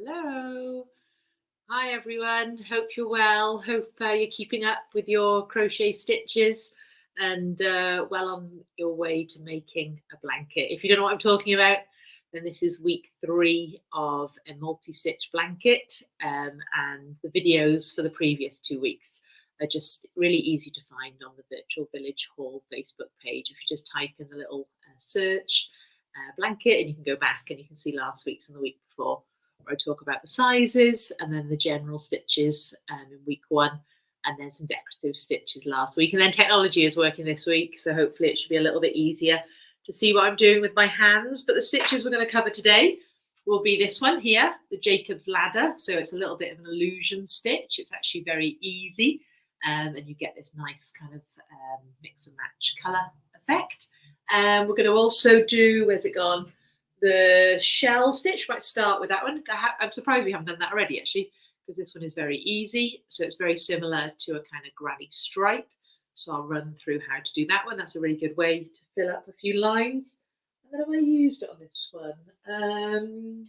Hello. Hi everyone. Hope you're well. Hope you're keeping up with your crochet stitches and well on your way to making a blanket. If you don't know what I'm talking about, then this is week 3 of a multi-stitch blanket, and the videos for the previous 2 weeks are just really easy to find on the Virtual Village Haul Facebook page. If you just type in the little search blanket, and you can go back and you can see last week's and the week before, where I talk about the sizes and then the general stitches in week 1, and then some decorative stitches last week. And then technology is working this week, so hopefully it should be a little bit easier to see what I'm doing with my hands. But the stitches we're going to cover today will be this one here, the Jacob's Ladder. So it's a little bit of an illusion stitch. It's actually very easy, and you get this nice kind of mix and match colour effect. We're going to also do, where's it gone? The shell stitch. Might start with that one. I'm surprised we haven't done that already, actually, because this one is very easy. So it's very similar to a kind of granny stripe. So I'll run through how to do that one. That's a really good way to fill up a few lines. And then have I used it on this one?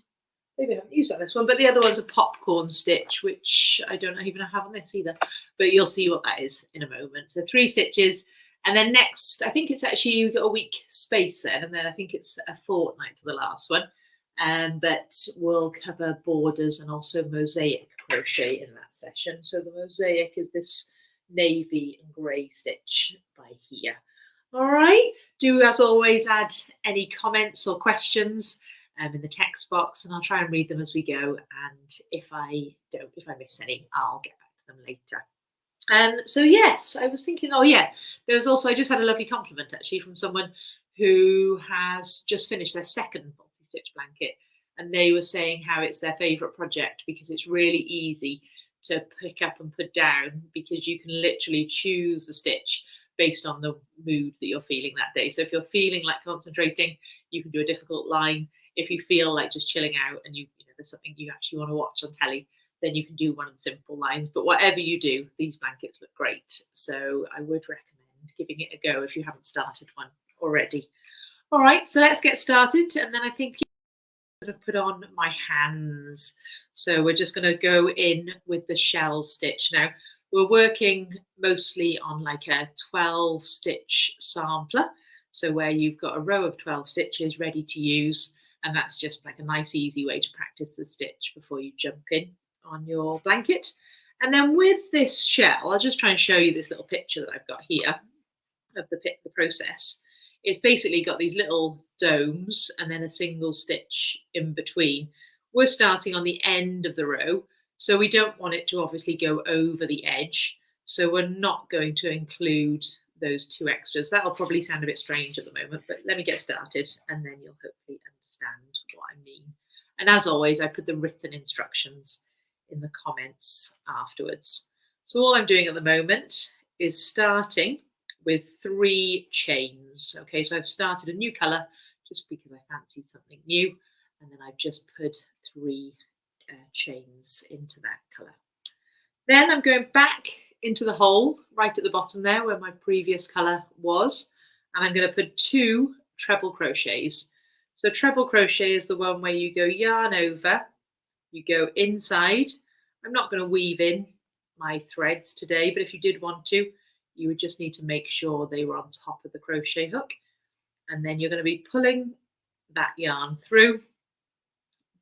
Maybe I haven't used it on this one, but the other one's a popcorn stitch, which I don't even have on this either. But you'll see what that is in a moment. So 3 stitches. And then next, I think it's actually, you've got a week space then, and then I think it's a fortnight to the last one. But we'll cover borders and also mosaic crochet in that session. So the mosaic is this navy and grey stitch by here. All right, do as always add any comments or questions in the text box, and I'll try and read them as we go. And if I miss any, I'll get back to them later. So yes, I was thinking, oh yeah, there was also, I just had a lovely compliment actually from someone who has just finished their second multi-stitch blanket, and they were saying how it's their favourite project because it's really easy to pick up and put down, because you can literally choose the stitch based on the mood that you're feeling that day. So if you're feeling like concentrating, you can do a difficult line. If you feel like just chilling out and you know there's something you actually want to watch on telly, then you can do one of the simple lines. But whatever you do, these blankets look great. So I would recommend giving it a go if you haven't started one already. All right, so let's get started. And then I think I'm going to put on my hands. So we're just going to go in with the shell stitch. Now, we're working mostly on like a 12 stitch sampler. So where you've got a row of 12 stitches ready to use. And that's just like a nice, easy way to practice the stitch before you jump in on your blanket. And then with this shell, I'll just try and show you this little picture that I've got here of the process. It's basically got these little domes and then a single stitch in between. We're starting on the end of the row, so we don't want it to obviously go over the edge. So we're not going to include those 2 extras. That'll probably sound a bit strange at the moment, but let me get started and then you'll hopefully understand what I mean. And as always, I put the written instructions in the comments afterwards. So all I'm doing at the moment is starting with 3 chains. Okay, so I've started a new colour just because I fancied something new, and then I've just put 3 chains into that colour. Then I'm going back into the hole right at the bottom there where my previous colour was, and I'm going to put 2 treble crochets. So treble crochet is the one where you go yarn over, you go inside. I'm not going to weave in my threads today, but if you did want to, you would just need to make sure they were on top of the crochet hook. And then you're going to be pulling that yarn through,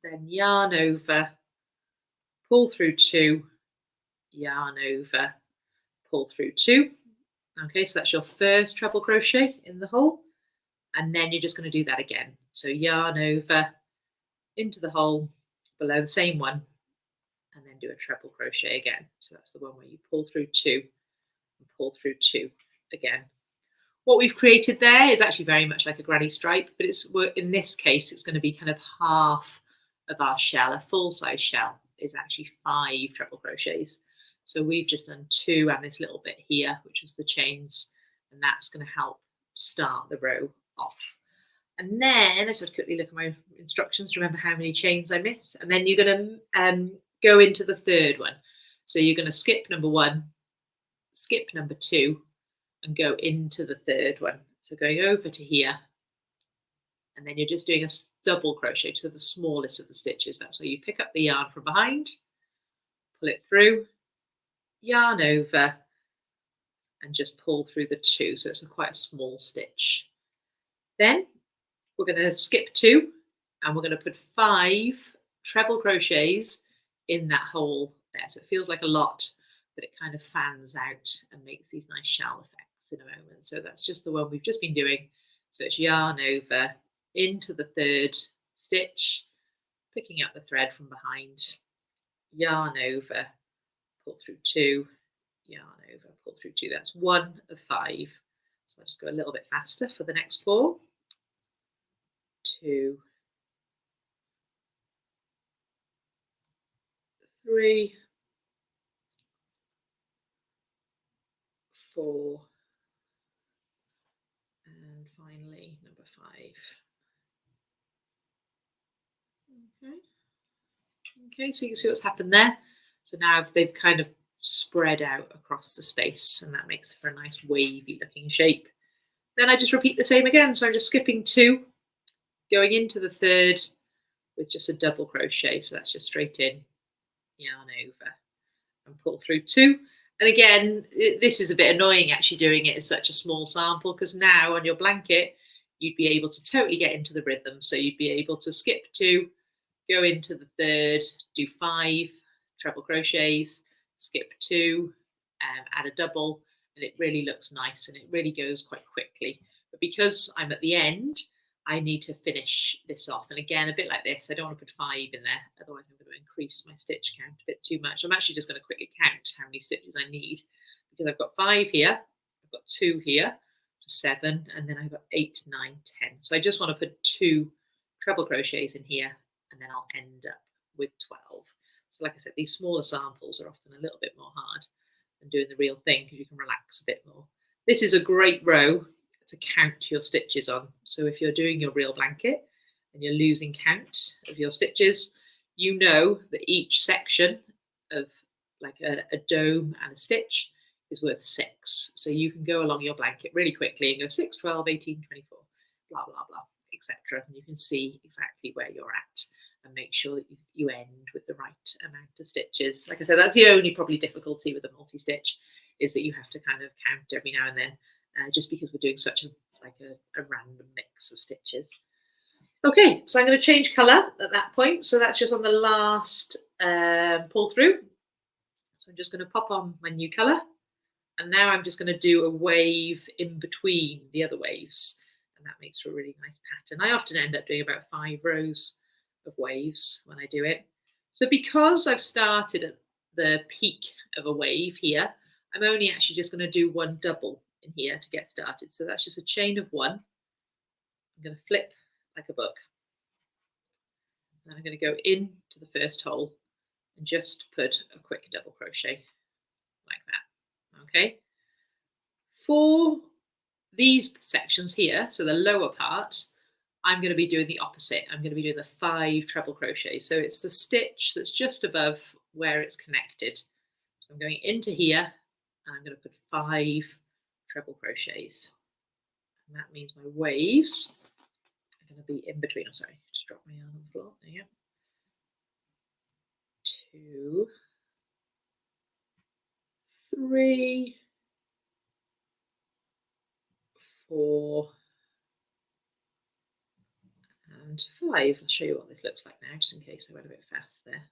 then yarn over, pull through 2, yarn over, pull through 2. Okay, so that's your first treble crochet in the hole. And then you're just going to do that again. So yarn over, into the hole, below the same one, and then do a treble crochet again. So that's the one where you pull through 2 and pull through 2 again. What we've created there is actually very much like a granny stripe, but it's, in this case, it's going to be kind of half of our shell. A full-size shell is actually 5 treble crochets. So we've just done 2 and this little bit here, which is the chains, and that's going to help start the row off. And then I just quickly look at my instructions to remember how many chains I miss. And then you're going to go into the 3rd one. So you're going to skip number 1, skip number 2, and go into the 3rd one. So going over to here, and then you're just doing a double crochet, so the smallest of the stitches. That's where you pick up the yarn from behind, pull it through, yarn over, and just pull through the 2. So it's quite a small stitch. Then we're going to skip 2 and we're going to put 5 treble crochets in that hole there. So it feels like a lot, but it kind of fans out and makes these nice shell effects in a moment. So that's just the one we've just been doing. So it's yarn over into the 3rd stitch, picking up the thread from behind, yarn over, pull through 2, yarn over, pull through 2. That's 1 of 5. So I'll just go a little bit faster for the next 4. 2, 3, 4, and finally number 5. Okay, so you can see what's happened there. So now they've kind of spread out across the space, and that makes for a nice wavy looking shape. Then I just repeat the same again. So I'm just skipping 2, going into the 3rd with just a double crochet. So that's just straight in, yarn over, and pull through 2. And again, this is a bit annoying actually doing it as such a small sample, because now on your blanket, you'd be able to totally get into the rhythm. So you'd be able to skip 2, go into the 3rd, do 5 treble crochets, skip 2, add a double, and it really looks nice and it really goes quite quickly. But because I'm at the end, I need to finish this off. And again, a bit like this, I don't want to put 5 in there, otherwise I'm going to increase my stitch count a bit too much. I'm actually just going to quickly count how many stitches I need, because I've got 5 here, I've got 2 here, so 7, and then I've got 8, 9, 10. So I just want to put 2 treble crochets in here, and then I'll end up with 12. So like I said, these smaller samples are often a little bit more hard than doing the real thing, because you can relax a bit more. This is a great row to count your stitches on. So if you're doing your real blanket and you're losing count of your stitches, you know that each section of like a dome and a stitch is worth 6. So you can go along your blanket really quickly and go 6, 12, 18, 24, blah, blah, blah, etc. And you can see exactly where you're at and make sure that you end with the right amount of stitches. Like I said, that's the only probably difficulty with a multi-stitch, is that you have to kind of count every now and then, just because we're doing such a random mix of stitches. Okay, so I'm going to change colour at that point. So that's just on the last pull through. So I'm just going to pop on my new colour, and now I'm just going to do a wave in between the other waves, and that makes for a really nice pattern. I often end up doing about 5 rows of waves when I do it. So because I've started at the peak of a wave here, I'm only actually just going to do 1 double in here to get started. So that's just a chain of 1. I'm going to flip like a book, and I'm going to go into the first hole and just put a quick double crochet like that. Okay, for these sections here, so the lower part, I'm going to be doing the opposite. I'm going to be doing the 5 treble crochets. So it's the stitch that's just above where it's connected. So I'm going into here, and I'm going to put 5 treble crochets. And that means my waves are going to be in between. Oh, sorry, just dropped my yarn on the floor. There you go. 2, 3, 4, and 5. I'll show you what this looks like now, just in case I went a bit fast there.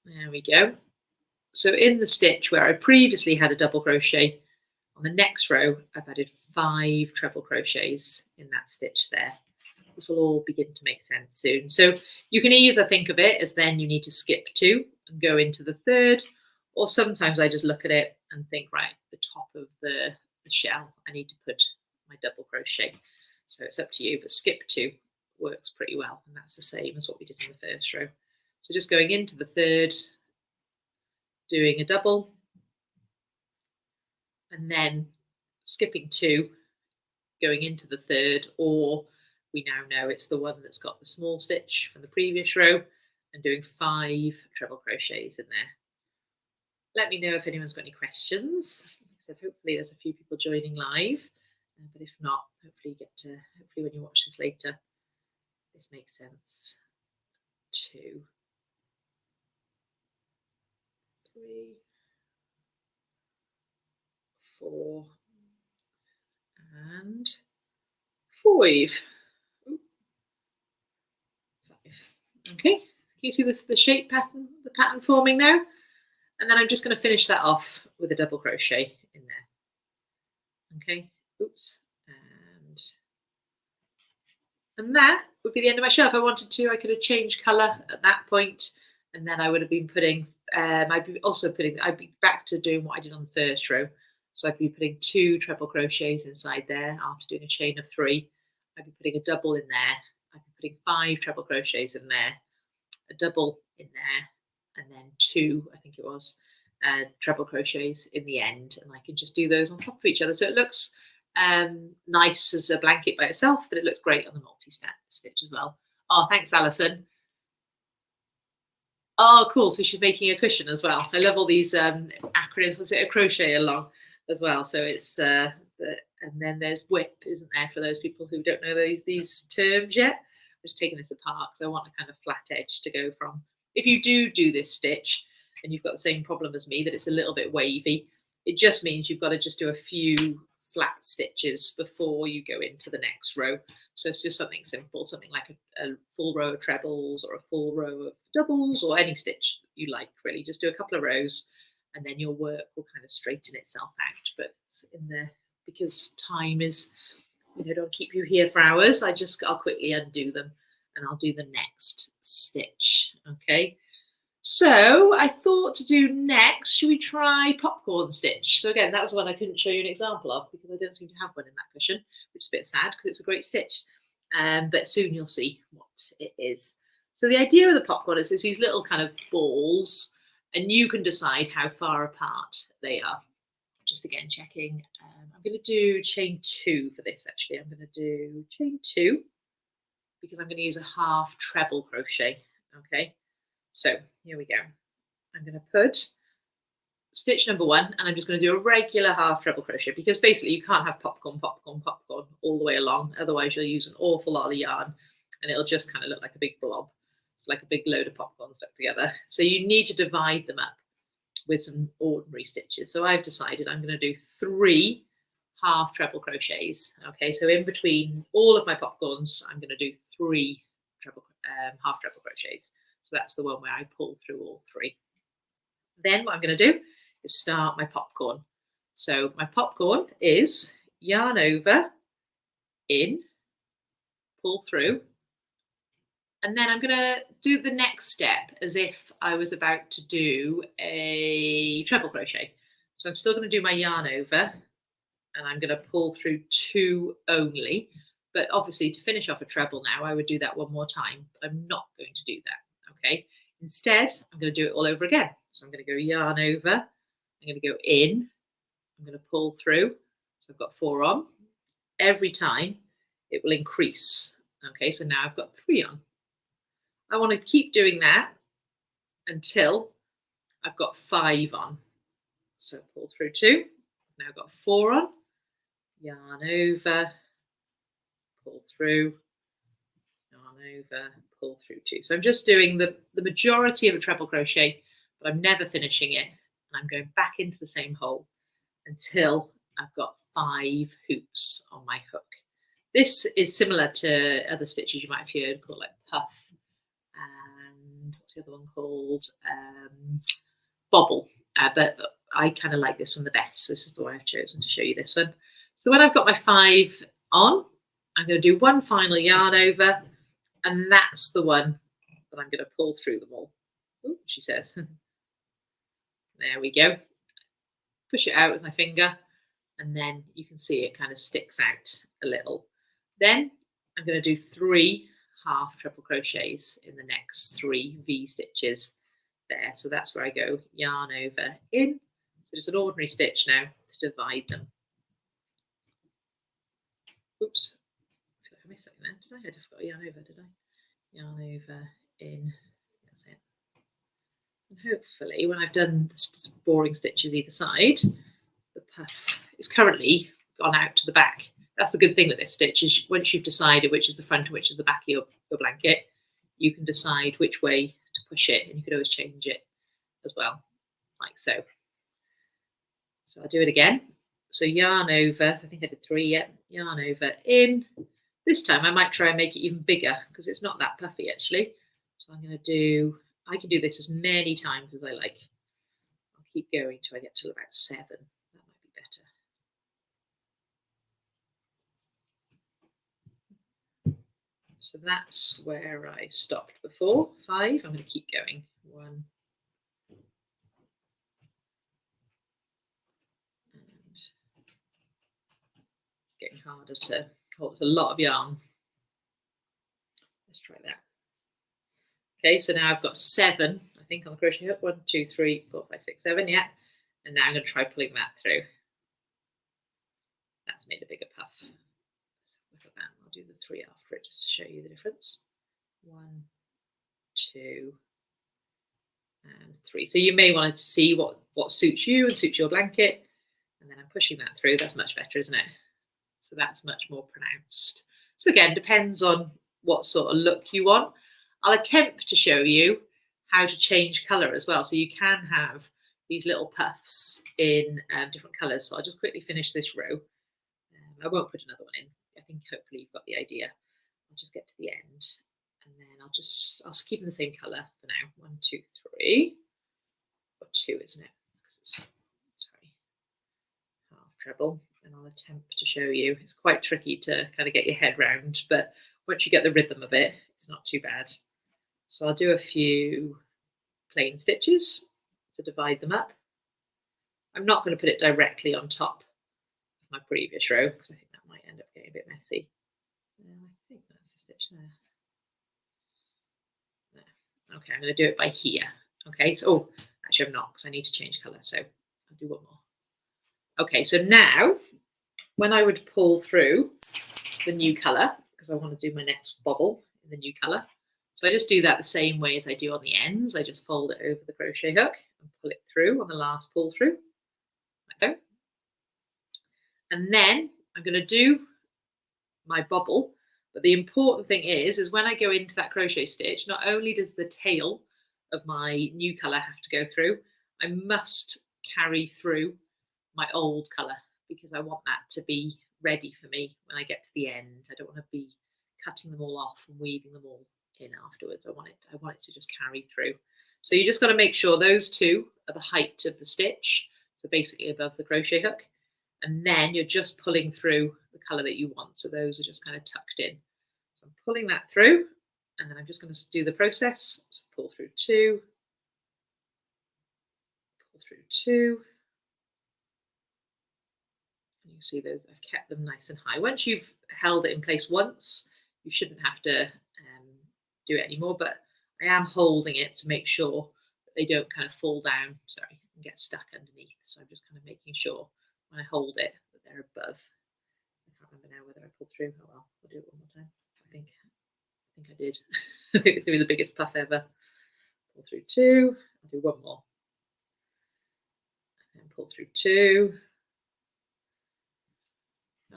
There we go. So in the stitch where I previously had a double crochet, on the next row, I've added 5 treble crochets in that stitch there. This will all begin to make sense soon. So you can either think of it as then you need to skip 2 and go into the 3rd, or sometimes I just look at it and think, right, the top of the shell, I need to put my double crochet. So it's up to you, but skip 2 works pretty well, and that's the same as what we did in the first row. So just going into the 3rd, doing a double, and then skipping 2, going into the 3rd, or we now know it's the one that's got the small stitch from the previous row, and doing 5 treble crochets in there. Let me know if anyone's got any questions. Like I said, hopefully there's a few people joining live, but if not, hopefully when you watch this later, this makes sense. 2, 3, 4, and 5. Okay, can you see the shape pattern, the pattern forming now? And then I'm just going to finish that off with a double crochet in there. Okay, oops, and that would be the end of my shelf. If I wanted to, I could have changed colour at that point, and then I would have been putting, I'd be back to doing what I did on the first row. So I'd be putting 2 treble crochets inside there after doing a chain of 3. I'd be putting a double in there. I'd be putting 5 treble crochets in there, a double in there, and then 2, I think it was, treble crochets in the end. And I can just do those on top of each other. So it looks nice as a blanket by itself, but it looks great on the multi-stitch as well. Oh, thanks, Alison. Oh, cool. So she's making a cushion as well. I love all these acronyms. Was it a crochet along as well? So it's and then there's whip, isn't there, for those people who don't know these terms yet. I'm just taking this apart because I want a kind of flat edge to go from. If you do this stitch and you've got the same problem as me, that it's a little bit wavy, it just means you've got to just do a few flat stitches before you go into the next row. So it's just something simple, something like a full row of trebles or a full row of doubles, or any stitch you like, really. Just do a couple of rows and then your work will kind of straighten itself out. But because time is, don't keep you here for hours, I'll quickly undo them and I'll do the next stitch. Okay, so I thought to do next, should we try popcorn stitch? So again, that was one I couldn't show you an example of because I don't seem to have one in that cushion, which is a bit sad because it's a great stitch. But soon you'll see what it is. So the idea of the popcorn is there's these little kind of balls, and you can decide how far apart they are. Just again checking. I'm going to do chain 2 for this. Actually, I'm going to do chain 2 because I'm going to use a half treble crochet. Okay. So here we go. I'm going to put stitch number 1 and I'm just going to do a regular half treble crochet because basically you can't have popcorn all the way along. Otherwise you'll use an awful lot of the yarn and it'll just kind of look like a big blob. It's like a big load of popcorn stuck together. So you need to divide them up with some ordinary stitches. So I've decided I'm going to do 3 half treble crochets. Okay, so in between all of my popcorns, I'm going to do 3 half treble crochets. So that's the one where I pull through all 3. Then what I'm going to do is start my popcorn. So my popcorn is yarn over, in, pull through, and then I'm going to do the next step as if I was about to do a treble crochet. So I'm still going to do my yarn over and I'm going to pull through 2 only. But obviously to finish off a treble now, I would do that one more time. But I'm not going to do that. Okay. Instead, I'm going to do it all over again. So I'm going to go yarn over. I'm going to go in. I'm going to pull through. So I've got 4 on. Every time it will increase. Okay. So now I've got 3 on. I want to keep doing that until I've got 5 on. So pull through 2. Now I've got 4 on. Yarn over, pull through, yarn over, pull through 2. So I'm just doing the majority of a treble crochet, but I'm never finishing it. And I'm going back into the same hole until I've got 5 hoops on my hook. This is similar to other stitches you might have heard called like puff. And what's the other one called? Bobble. But I kind of like this one the best. This is the way I've chosen to show you this one. So when I've got my 5 on, I'm going to do 1 final yarn over, and that's the one that I'm going to pull through them all. Ooh, she says. There we go. Push it out with my finger, and then you can see it kind of sticks out a little. Then I'm going to do 3 half treble crochets in the next 3 V stitches there. So that's where I go yarn over, in. So just an ordinary stitch now to divide them. Oops, I feel like I missed something there. Did I? I just got a yarn over, did I? Yarn over, in. That's it. And hopefully when I've done the boring stitches either side, the puff is currently gone out to the back. That's the good thing with this stitch, is once you've decided which is the front and which is the back of your blanket, you can decide which way to push it, and you could always change it as well, like so. So I'll do it again. So yarn over, so I think I did 3 yet, yarn over in. This time I might try and make it even bigger because it's not that puffy actually. So I'm going to do, I can do this as many times as I like. I'll keep going till I get to about 7. That might be better. So that's where I stopped before. 5, I'm going to keep going. 1. And it's getting harder to hold. It's a lot of yarn. Let's try that. Okay, so now I've got 7, I think, on the crochet hook. 1, 2, 3, 4, 5, 6, 7, yeah. And now I'm going to try pulling that through. That's made a bigger puff. So look at that. I'll do the 3 after it just to show you the difference. 1, 2, and 3. So you may want to see what suits you and suits your blanket. And then I'm pushing that through. That's much better, isn't it? So that's much more pronounced. So again, depends on what sort of look you want. I'll attempt to show you how to change colour as well. So you can have these little puffs in different colours. So I'll just quickly finish this row. I won't put another one in. I think hopefully you've got the idea. I'll just get to the end. And then I'll keep in the same colour for now. 1, 2, 3. Or 2, isn't it? Because it's, sorry, half treble. And I'll attempt to show you. It's quite tricky to kind of get your head round, but once you get the rhythm of it, it's not too bad. So I'll do a few plain stitches to divide them up. I'm not going to put it directly on top of my previous row because I think that might end up getting a bit messy. I think that's the stitch there. Okay, I'm going to do it by here. Okay, so oh, actually I'm not because I need to change colour, so I'll do one more. Okay, so now when I would pull through the new colour, because I want to do my next bobble in the new colour, so I just do that the same way as I do on the ends. I just fold it over the crochet hook and pull it through on the last pull through, like so. And then I'm going to do my bobble, but the important thing is when I go into that crochet stitch, not only does the tail of my new colour have to go through, I must carry through my old colour because I want that to be ready for me when I get to the end. I don't want to be cutting them all off and weaving them all in afterwards. I want it to just carry through. So you just got to make sure those two are the height of the stitch, so basically above the crochet hook, and then you're just pulling through the colour that you want. So those are just kind of tucked in. So I'm pulling that through, and then I'm just going to do the process. So pull through 2, pull through 2. And you see those, I've kept them nice and high. Once you've held it in place once, you shouldn't have to do it anymore, but I am holding it to make sure that they don't kind of fall down, sorry, and get stuck underneath. So I'm just kind of making sure when I hold it that they're above. I can't remember now whether I pulled through. Oh well, I'll do it one more time. I think I did. I think it's going to be the biggest puff ever. Pull through 2. I'll do one more. And pull through 2.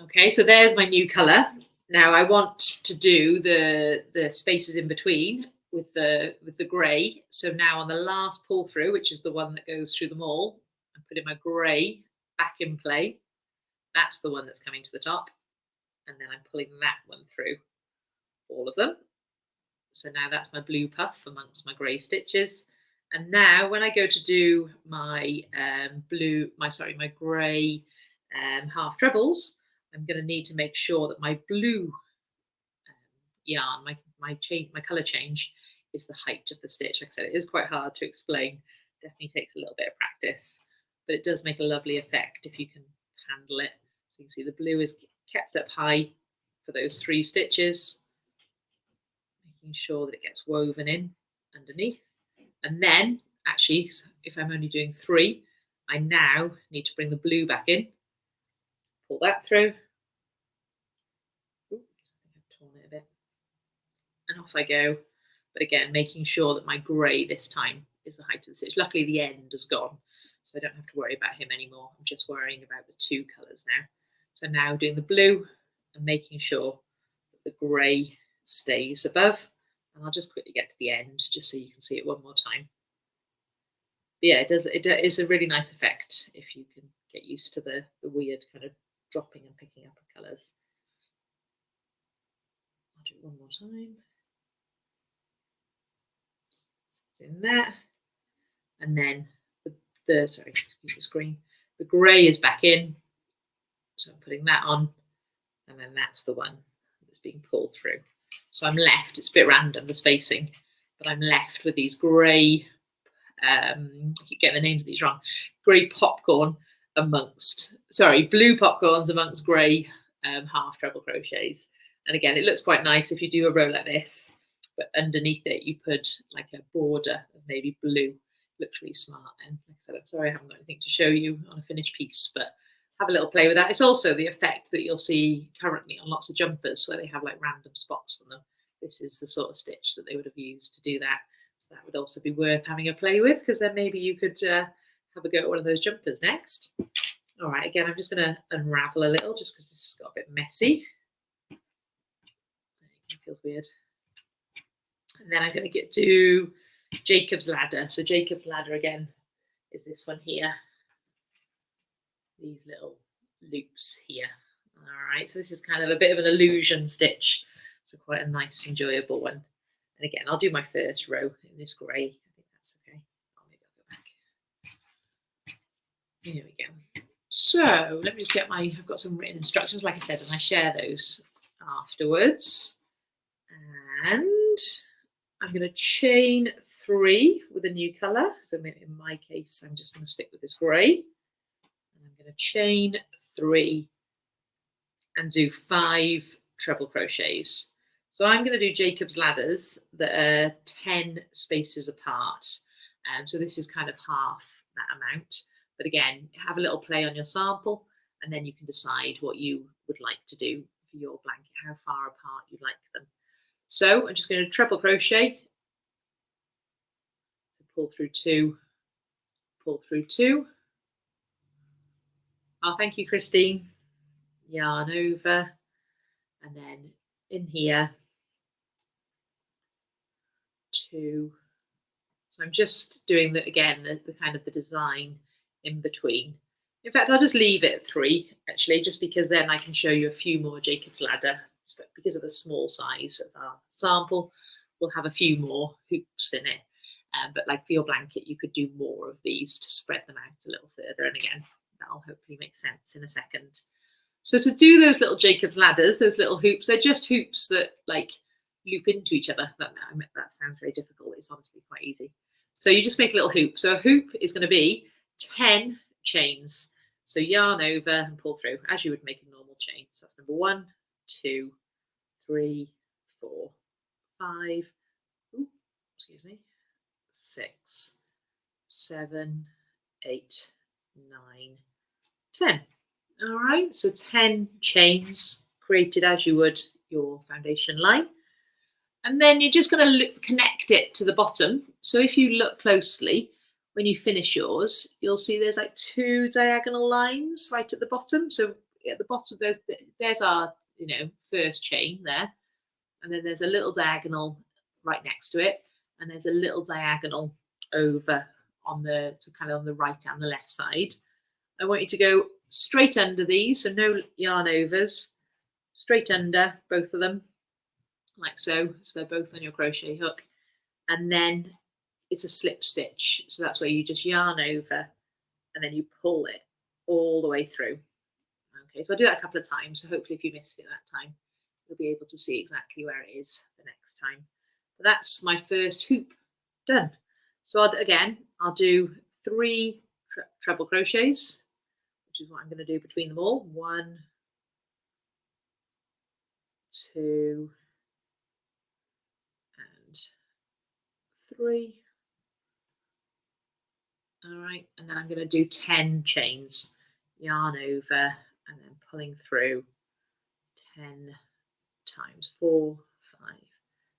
Okay, so there's my new colour. Now I want to do the spaces in between with the grey. So now on the last pull through, which is the one that goes through them all, I'm putting my grey back in play. That's the one that's coming to the top. And then I'm pulling that one through all of them. So now that's my blue puff amongst my grey stitches. And now when I go to do my my grey half trebles, I'm going to need to make sure that my blue yarn, my colour change, is the height of the stitch. Like I said, it is quite hard to explain. Definitely takes a little bit of practice, but it does make a lovely effect if you can handle it. So you can see the blue is kept up high for those 3 stitches, making sure that it gets woven in underneath. And then, actually, if I'm only doing 3, I now need to bring the blue back in. Pull that through. Ooh, I've torn it a bit. And off I go. But again, making sure that my grey this time is the height of the stitch. Luckily, the end is gone, so I don't have to worry about him anymore. I'm just worrying about the 2 colours now. So now doing the blue, and making sure that the grey stays above. And I'll just quickly get to the end just so you can see it one more time. But yeah, it is a really nice effect if you can get used to the weird kind of dropping and picking up of colours. I'll do it one more time. It's in there. And then sorry, excuse the screen. The grey is back in. So I'm putting that on. And then that's the one that's being pulled through. So I'm left, it's a bit random, the spacing, but I'm left with these grey, I keep getting the names of these wrong, grey popcorn amongst, sorry, blue popcorns amongst grey half treble crochets. And again, it looks quite nice if you do a row like this, but underneath it you put like a border of maybe blue. It looks really smart. And like I said, I'm sorry I haven't got anything to show you on a finished piece, but have a little play with that. It's also the effect that you'll see currently on lots of jumpers where they have like random spots on them. This is the sort of stitch that they would have used to do that. So that would also be worth having a play with, because then maybe you could have a go at one of those jumpers next. All right, again, I'm just going to unravel a little just because this has got a bit messy. It feels weird. And then I'm going to get to Jacob's ladder. So Jacob's ladder again is this one here. These little loops here. All right, so this is kind of a bit of an illusion stitch, so quite a nice, enjoyable one. And again, I'll do my first row in this grey. I think that's okay. Oh, maybe I'll go back. Here we go. So let me just get I've got some written instructions, like I said, and I share those afterwards. And I'm going to chain 3 with a new colour. So in my case, I'm just going to stick with this grey. I'm going to chain 3 and do 5 treble crochets. So I'm going to do Jacob's ladders that are 10 spaces apart. So this is kind of half that amount. But again, have a little play on your sample, and then you can decide what you would like to do for your blanket, how far apart you'd like them. So I'm just going to treble crochet, pull through 2, pull through 2. Oh, thank you, Christine. Yarn over, and then in here, 2. So I'm just doing the kind of the design in between. In fact, I'll just leave it at 3 actually, just because then I can show you a few more Jacob's ladder. But because of the small size of our sample, we'll have a few more hoops in it. But like for your blanket, you could do more of these to spread them out a little further. And again, that'll hopefully make sense in a second. So to do those little Jacob's ladders, those little hoops, they're just hoops that like loop into each other. That sounds very difficult. It's honestly quite easy. So you just make a little hoop. So a hoop is going to be 10 chains. So yarn over and pull through as you would make a normal chain. So that's number 1, 2, 3, 4, 5, 6, 7, 8, 9, 10. All right, so 10 chains created as you would your foundation line. And then you're just going to connect it to the bottom. So if you look closely, when you finish yours, you'll see there's like 2 diagonal lines right at the bottom. So at the bottom, there's our first chain there. And then there's a little diagonal right next to it. And there's a little diagonal over on the right and the left side. I want you to go straight under these, so no yarn overs, straight under both of them, like so. So they're both on your crochet hook. And then it's a slip stitch. So that's where you just yarn over and then you pull it all the way through. Okay, so I'll do that a couple of times. So hopefully if you missed it that time, you'll be able to see exactly where it is the next time. But that's my first hoop done. So I'll do 3 treble crochets, which is what I'm going to do between them all. 1, 2, and 3. All right, and then I'm going to do 10 chains, yarn over, and then pulling through 10 times 4, 5,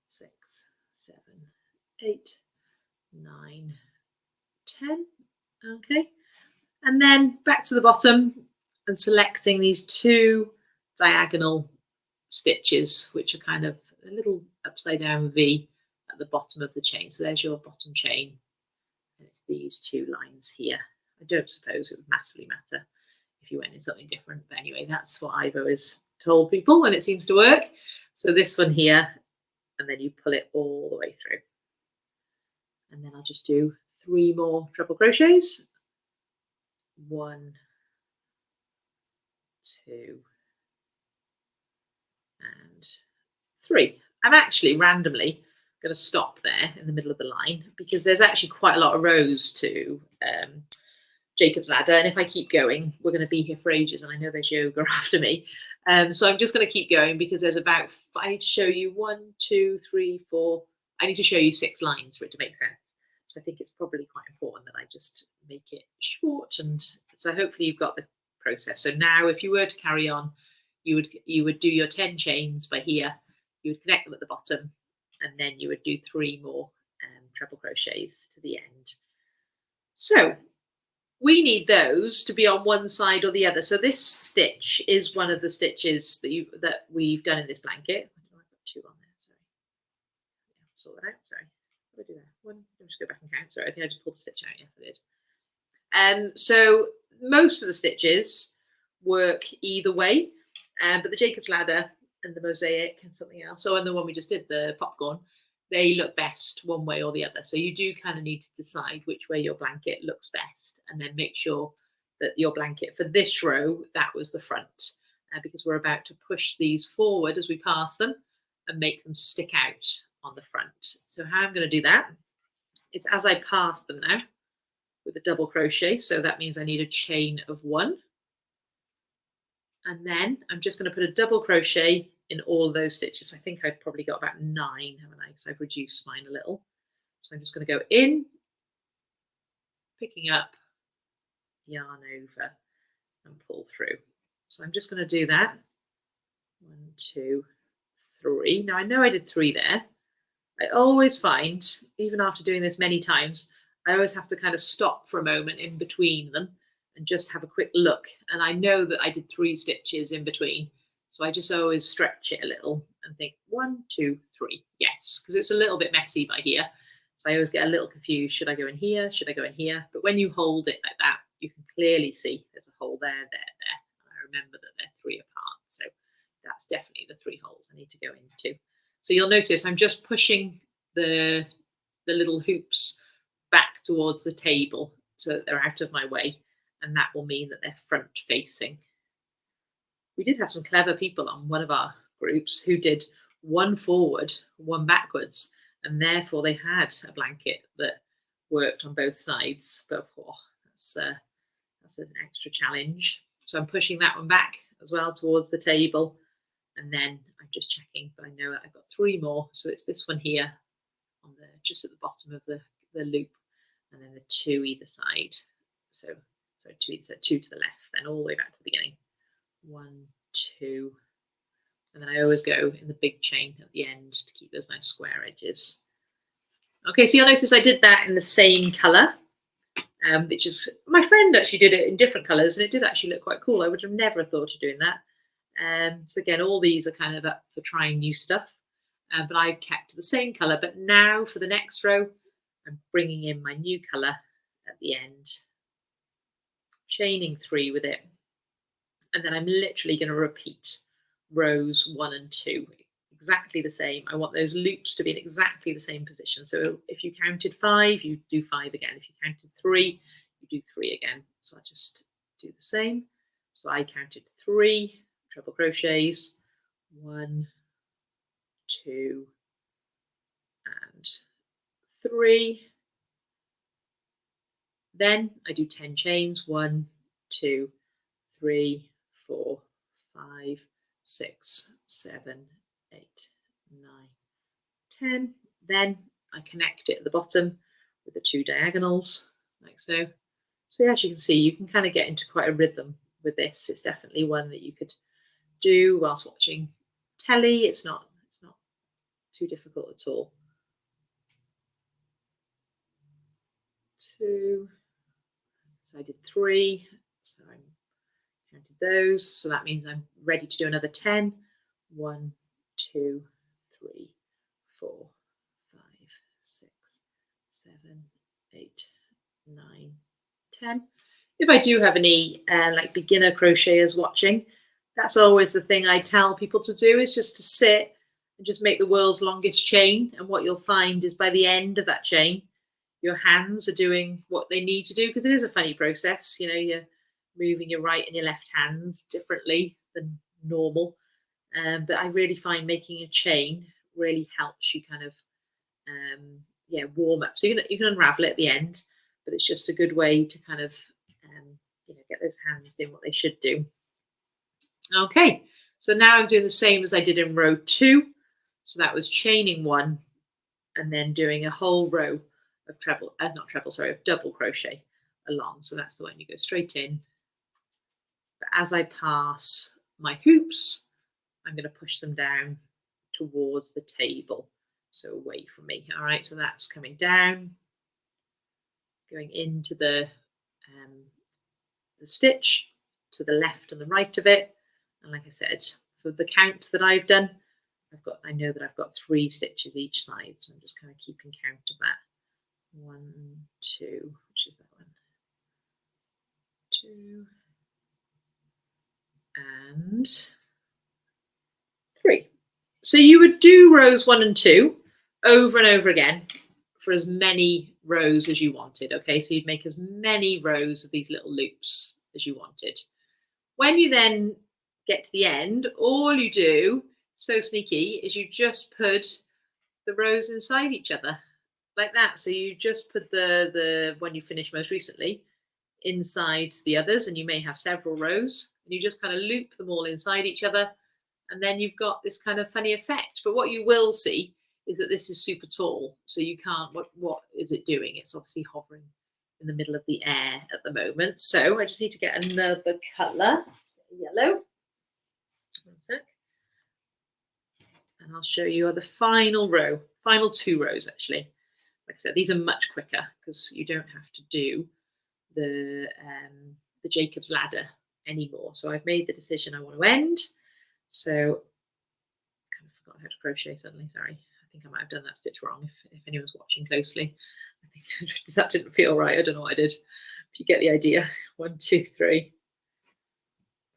6, 7, 8, 9, 10. Okay, and then back to the bottom and selecting these 2 diagonal stitches, which are kind of a little upside down V at the bottom of the chain. So there's your bottom chain, and it's these two lines here. I don't suppose it would massively matter if you went in something different, but anyway, that's what I've always told people, and it seems to work. So this one here, and then you pull it all the way through, and then I'll just do 3 more treble crochets. 1, 2, and 3. I'm actually randomly going to stop there in the middle of the line because there's actually quite a lot of rows to Jacob's ladder, and if I keep going, we're going to be here for ages, and I know there's yoga after me. So I'm just going to keep going because there's about, I need to show you 1, 2, 3, 4. I need to show you 6 lines for it to make sense. So I think it's probably quite important that I just make it short, and so hopefully you've got the process. So now if you were to carry on, you would do your 10 chains by here, you would connect them at the bottom, and then you would do 3 more treble crochets to the end. So we need those to be on one side or the other. So this stitch is one of the stitches that we've done in this blanket. I've got 2 on there, sorry. Yeah, sort that out, sorry. What did I do there? 1, let me just go back and count. Sorry, I think I just pulled the stitch out. Yes, I did. So most of the stitches work either way, but the Jacob's ladder and the mosaic and something else, and the one we just did, the popcorn, they look best one way or the other. So you do kind of need to decide which way your blanket looks best, and then make sure that your blanket for this row, that was the front, because we're about to push these forward as we pass them and make them stick out on the front. So how I'm going to do that is as I pass them now with a double crochet. So that means I need a chain of 1. And then I'm just going to put a double crochet in all of those stitches. I think I've probably got about 9, haven't I? Because I've reduced mine a little. So I'm just going to go in, picking up, yarn over, and pull through. So I'm just going to do that. 1, 2, 3. Now I know I did 3 there. I always find, even after doing this many times, I always have to kind of stop for a moment in between them and just have a quick look. And I know that I did 3 stitches in between. So I just always stretch it a little and think 1, 2, 3. Yes, because it's a little bit messy by here. So I always get a little confused. Should I go in here? Should I go in here? But when you hold it like that, you can clearly see there's a hole there, there, there. And I remember that they're 3 apart. So that's definitely the 3 holes I need to go into. So you'll notice I'm just pushing the little hoops back towards the table so that they're out of my way, and that will mean that they're front facing. We did have some clever people on one of our groups who did 1 forward, 1 backwards, and therefore they had a blanket that worked on both sides. But that's an extra challenge. So I'm pushing that one back as well towards the table, and then I'm just checking, but I know that I've got 3 more. So it's this one here on the just at the bottom of the loop, and then the 2 either side. So 2 either side, 2 to the left, then all the way back to the beginning. 1, 2, and then I always go in the big chain at the end to keep those nice square edges. Okay, so you'll notice I did that in the same colour, which is, my friend actually did it in different colours, and it did actually look quite cool. I would have never thought of doing that. So again, all these are kind of up for trying new stuff, but I've kept the same colour. But now for the next row, I'm bringing in my new colour at the end, chaining 3 with it, and then I'm literally going to repeat rows 1 and 2 exactly the same. I want those loops to be in exactly the same position. So if you counted 5, you do 5 again. If you counted 3, you do 3 again. So I just do the same. So I counted 3 treble crochets, 1, 2, and 3. Then I do 10 chains, 1, 2, 3, 4, 5, 6, 7, 8, 9, 10. Then I connect it at the bottom with the 2 diagonals, like so. So as you can see, you can kind of get into quite a rhythm with this. It's definitely one that you could do whilst watching telly. It's not too difficult at all. 2. So I did 3. So I counted those. So that means I'm ready to do another 10. 1, 2, 3, 4, 5, 6, 7, 8, 9, 10. If I do have any like beginner crocheters watching, that's always the thing I tell people to do, is just to sit and just make the world's longest chain. And what you'll find is by the end of that chain, your hands are doing what they need to do, because it is a funny process. You know, you're moving your right and your left hands differently than normal. But I really find making a chain really helps you kind of warm up. So you can unravel it at the end, but it's just a good way to kind of get those hands doing what they should do. Okay, so now I'm doing the same as I did in row 2. So that was chaining 1 and then doing a whole row of double crochet along. So that's the one you go straight in. But as I pass my hoops, I'm going to push them down towards the table, so away from me. All right, so that's coming down, going into the stitch to the left and the right of it. And like I said, for the count that I've done, I know that I've got 3 stitches each side, so I'm just kind of keeping count of that. 1, 2, which is that one, 2, and 3. So you would do rows 1 and 2 over and over again for as many rows as you wanted. Okay, so you'd make as many rows of these little loops as you wanted. When you then get to the end, all you do, so sneaky, is you just put the rows inside each other like that. So you just put the one you finished most recently inside the others, and you may have several rows, and you just kind of loop them all inside each other, and then you've got this kind of funny effect. But what you will see is that this is super tall, so you can't, what is it doing? It's obviously hovering in the middle of the air at the moment. So I just need to get another colour, yellow. One sec. And I'll show you the final 2 rows actually. Like I said, these are much quicker because you don't have to do the Jacob's ladder anymore. So I've made the decision I want to end. So I kind of forgot how to crochet suddenly, sorry. I think I might have done that stitch wrong if anyone's watching closely. I think that didn't feel right. I don't know what I did. If you get the idea. 1, 2, 3.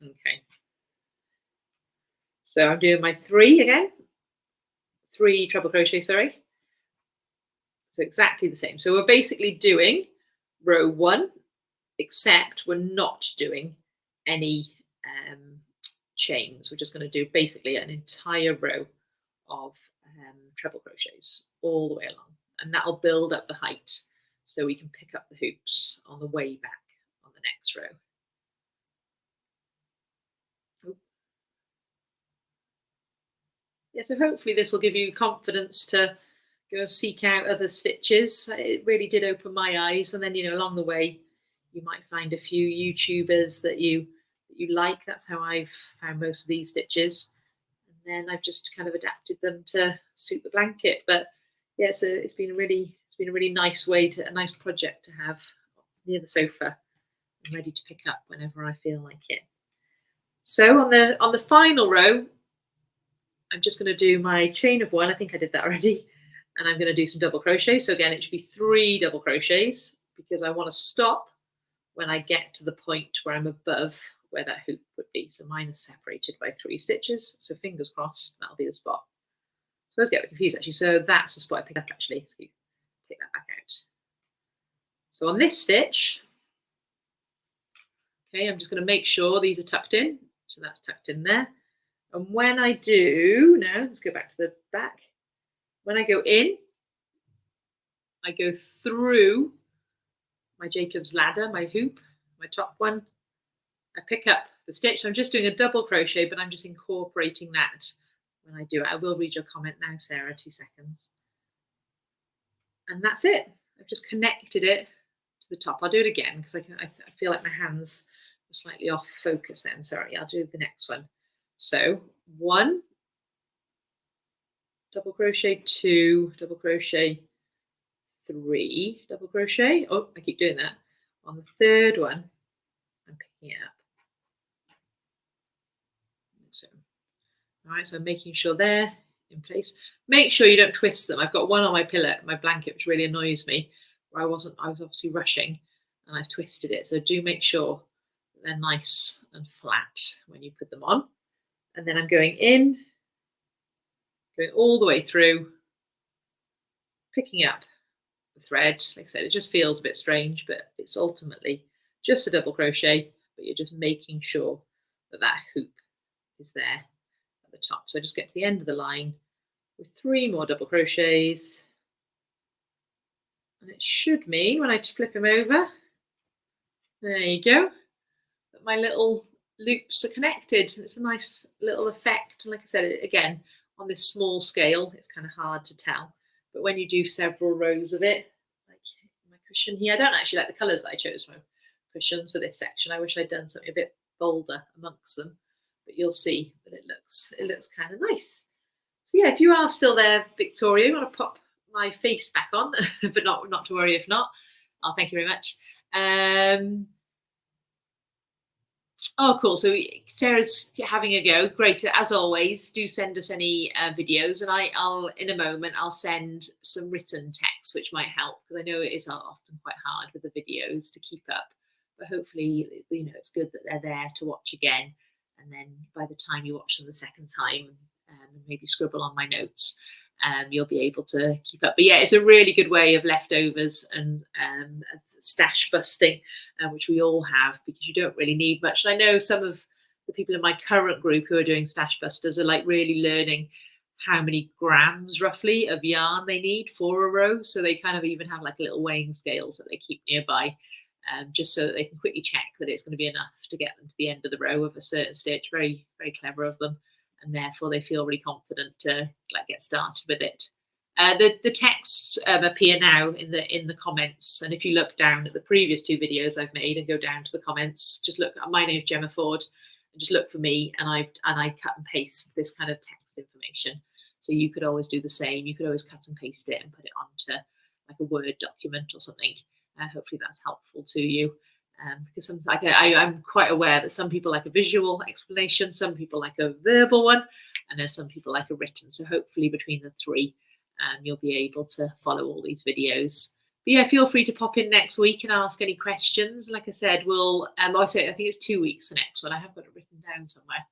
Okay. So I'm doing my 3 again. 3 treble crochet, sorry. So exactly the same. So we're basically doing row 1, except we're not doing any chains. We're just going to do basically an entire row of treble crochets all the way along, and that'll build up the height so we can pick up the hoops on the way back on the next row. Yeah, so hopefully this will give you confidence to go and seek out other stitches. It really did open my eyes, and then along the way you might find a few YouTubers that you like. That's how I've found most of these stitches, and then I've just kind of adapted them to suit the blanket. But yeah, so it's been a really nice a nice project to have near the sofa and ready to pick up whenever I feel like it. So on the final row, I'm just going to do my chain of 1. I think I did that already. And I'm going to do some double crochet. So again, it should be 3 double crochets because I want to stop when I get to the point where I'm above where that hoop would be. So mine is separated by 3 stitches. So fingers crossed, that'll be the spot. So I was getting confused actually. So that's the spot I picked up actually. So you take that back out. So on this stitch, okay, I'm just going to make sure these are tucked in. So that's tucked in there. And when I do, now let's go back to the back. When I go in, I go through my Jacob's ladder, my hoop, my top one. I pick up the stitch. So I'm just doing a double crochet, but I'm just incorporating that when I do it. I will read your comment now, Sarah, 2 seconds. And that's it. I've just connected it to the top. I'll do it again because I feel like my hands are slightly off focus then. Sorry, I'll do the next one. So 1 double crochet, 2 double crochet, 3 double crochet. Oh, I keep doing that. On the third one, I'm picking it up. So All right, so I'm making sure they're in place. Make sure you don't twist them. I've got one on my pillow, my blanket, which really annoys me, where I was obviously rushing and I've twisted it. So do make sure they're nice and flat when you put them on. And then I'm going in, going all the way through, picking up the thread. Like I said, it just feels a bit strange, but it's ultimately just a double crochet, but you're just making sure that that hoop is there at the top. So I just get to the end of the line with 3 more double crochets, and it should mean when I flip him over, there you go, that my little loops are connected. It's a nice little effect. And like I said, again, on this small scale, it's kind of hard to tell, but when you do several rows of it, like my cushion here, I don't actually like the colours that I chose for cushions for this section. I wish I'd done something a bit bolder amongst them, but you'll see that it looks kind of nice. So yeah, if you are still there, Victoria, you want to pop my face back on, but not to worry if not. Oh, thank you very much. Oh, cool. So Sarah's having a go. Great. As always, do send us any videos, and I'll in a moment I'll send some written text, which might help, because I know it is often quite hard with the videos to keep up. But hopefully, you know, it's good that they're there to watch again, and then by the time you watch them the second time, and maybe scribble on my notes, you'll be able to keep up. But yeah, it's a really good way of leftovers and stash busting, which we all have, because you don't really need much. And I know some of the people in my current group who are doing stash busters are like really learning how many grams roughly of yarn they need for a row. So they kind of even have like little weighing scales that they keep nearby, just so that they can quickly check that it's going to be enough to get them to the end of the row of a certain stitch. Very, very clever of them. And therefore they feel really confident to like get started with it. The texts appear now in the comments, and if you look down at the previous 2 videos I've made and go down to the comments, just look. My name's Gemma Forde, and just look for me, and I cut and paste this kind of text information. So you could always do the same. You could always cut and paste it and put it onto like a Word document or something. Hopefully that's helpful to you. Because sometimes I'm quite aware that some people like a visual explanation, some people like a verbal one, and there's some people like a written. So hopefully between the 3, you'll be able to follow all these videos. But yeah, feel free to pop in next week and ask any questions. Like I said, we'll I think it's 2 weeks the next one. I have got it written down somewhere.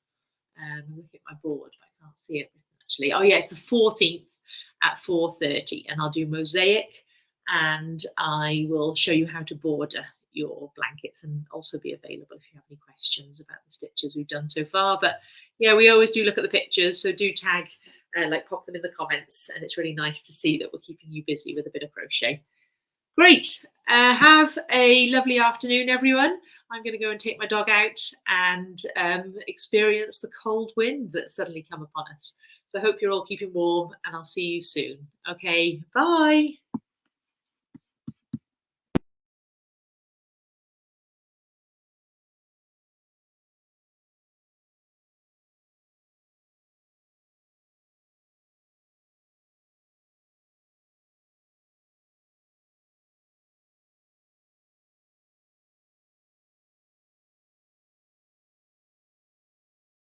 I'm looking at my board, but I can't see it written actually. Oh yeah, it's the 14th at 4:30, and I'll do mosaic, and I will show you how to border your blankets, and also be available if you have any questions about the stitches we've done so far. But yeah, we always do look at the pictures, so do tag, like pop them in the comments, and it's really nice to see that we're keeping you busy with a bit of crochet. Great. Have a lovely afternoon, everyone. I'm going to go and take my dog out and experience the cold wind that's suddenly come upon us. So I hope you're all keeping warm, and I'll see you soon. Okay, bye.